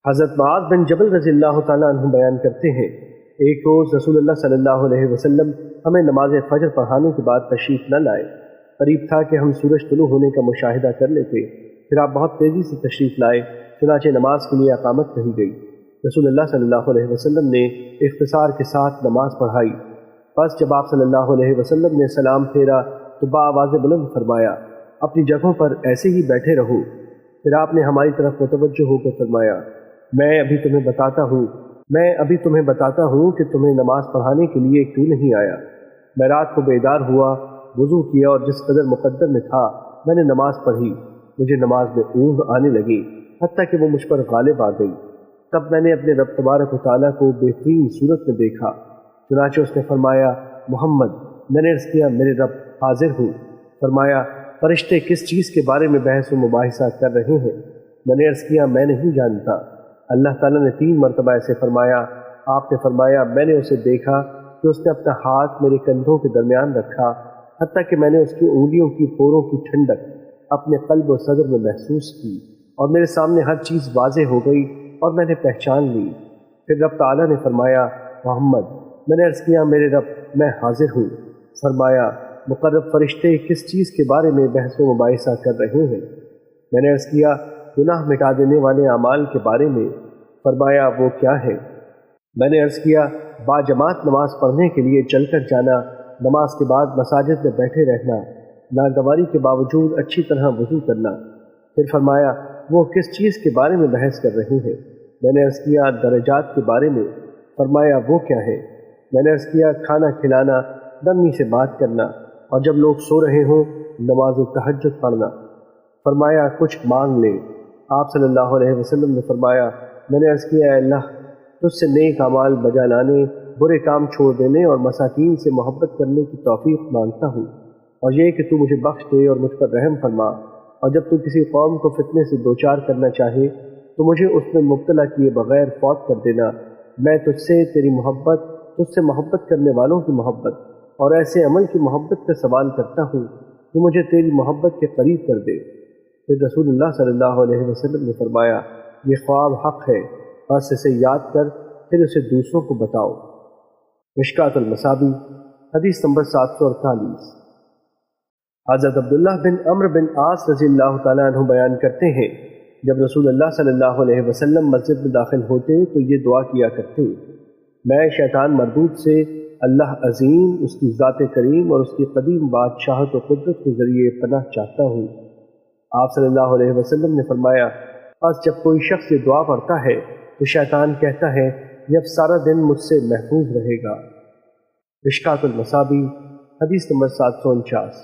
حضرت معاذ بن جبل رضی اللہ تعالیٰ عنہ بیان کرتے ہیں، ایک روز رسول اللہ صلی اللہ علیہ وسلم ہمیں نماز فجر پڑھانے کے بعد تشریف نہ لائے۔ قریب تھا کہ ہم سورج طلوع ہونے کا مشاہدہ کر لیتے، پھر آپ بہت تیزی سے تشریف لائے، چنانچہ نماز کے لیے اقامت کہی گئی۔ رسول اللہ صلی اللہ علیہ وسلم نے اختصار کے ساتھ نماز پڑھائی۔ بس جب آپ صلی اللہ علیہ وسلم نے سلام پھیرا تو بآواز بلند فرمایا، اپنی جگہوں پر ایسے ہی بیٹھے رہو۔ پھر آپ نے ہماری طرف متوجہ ہو کر فرمایا، میں ابھی تمہیں بتاتا ہوں کہ تمہیں نماز پڑھانے کے لیے کیوں نہیں آیا۔ میں رات کو بیدار ہوا، وضو کیا اور جس قدر مقدر میں تھا میں نے نماز پڑھی۔ مجھے نماز میں اونگ آنے لگی، حتیٰ کہ وہ مجھ پر غالب آ گئی۔ تب میں نے اپنے رب تبارک و تعالیٰ کو بہترین صورت میں دیکھا۔ چنانچہ اس نے فرمایا، محمد۔ میں نے عرض کیا، میرے رب حاضر ہوں۔ فرمایا، فرشتے کس چیز کے بارے میں بحث و مباحثہ کر رہے ہیں؟ میں نے عرض کیا، میں نہیں جانتا۔ اللہ تعالیٰ نے 3 مرتبہ ایسے فرمایا۔ آپ نے فرمایا، میں نے اسے دیکھا کہ اس نے اپنا ہاتھ میرے کندھوں کے درمیان رکھا، حتیٰ کہ میں نے اس کی انگلیوں کی پوروں کی ٹھنڈک اپنے قلب و صدر میں محسوس کی، اور میرے سامنے ہر چیز واضح ہو گئی اور میں نے پہچان لی۔ پھر رب تعالیٰ نے فرمایا، محمد۔ میں نے عرض کیا، میرے رب میں حاضر ہوں۔ فرمایا، مقرب فرشتے کس چیز کے بارے میں بحث و مباحثہ کر رہے ہیں؟ میں نے عرض کیا، گناہ مٹا دینے والے اعمال کے بارے میں۔ فرمایا، وہ کیا ہے؟ میں نے عرض کیا، باجماعت نماز پڑھنے کے لیے چل کر جانا، نماز کے بعد مساجد میں بیٹھے رہنا، ناگواری کے باوجود اچھی طرح وضو کرنا۔ پھر فرمایا، وہ کس چیز کے بارے میں بحث کر رہے ہیں؟ میں نے عرض کیا، درجات کے بارے میں۔ فرمایا، وہ کیا ہے؟ میں نے عرض کیا، کھانا کھلانا، نرمی سے بات کرنا، اور جب لوگ سو رہے ہوں نماز تہجد پڑھنا۔ فرمایا، کچھ مانگ لے۔ آپ صلی اللہ علیہ وسلم نے فرمایا، میں نے عرض کیا، اے اللہ، تجھ سے نیک اعمال بجا لانے، برے کام چھوڑ دینے اور مساکین سے محبت کرنے کی توفیق مانگتا ہوں، اور یہ کہ تو مجھے بخش دے اور مجھ پر رحم فرما، اور جب تو کسی قوم کو فتنے سے دوچار کرنا چاہے تو مجھے اس میں مبتلا کیے بغیر فوت کر دینا۔ میں تجھ سے تیری محبت، تجھ سے محبت کرنے والوں کی محبت اور ایسے عمل کی محبت کا سوال کرتا ہوں کہ مجھے تیری محبت کے قریب کر دے۔ پھر رسول اللہ صلی اللہ علیہ وسلم نے فرمایا، یہ خواب حق ہے، بس اسے یاد کر پھر اسے دوسروں کو بتاؤ۔ مشکات المصابیح، حدیث نمبر 748۔ حضرت عبداللہ بن عمرو بن عاص رضی اللہ تعالیٰ عنہ بیان کرتے ہیں، جب رسول اللہ صلی اللہ علیہ وسلم مسجد میں داخل ہوتے تو یہ دعا کیا کرتے، میں شیطان مردود سے اللہ عظیم، اس کی ذات کریم اور اس کی قدیم بادشاہت و قدرت کے ذریعے پناہ چاہتا ہوں۔ آپ صلی اللہ علیہ وسلم نے فرمایا، پس جب کوئی شخص یہ دعا پڑھتا ہے تو شیطان کہتا ہے، یہ اب سارا دن مجھ سے محفوظ رہے گا۔ مشکات المصابیح، حدیث نمبر 749۔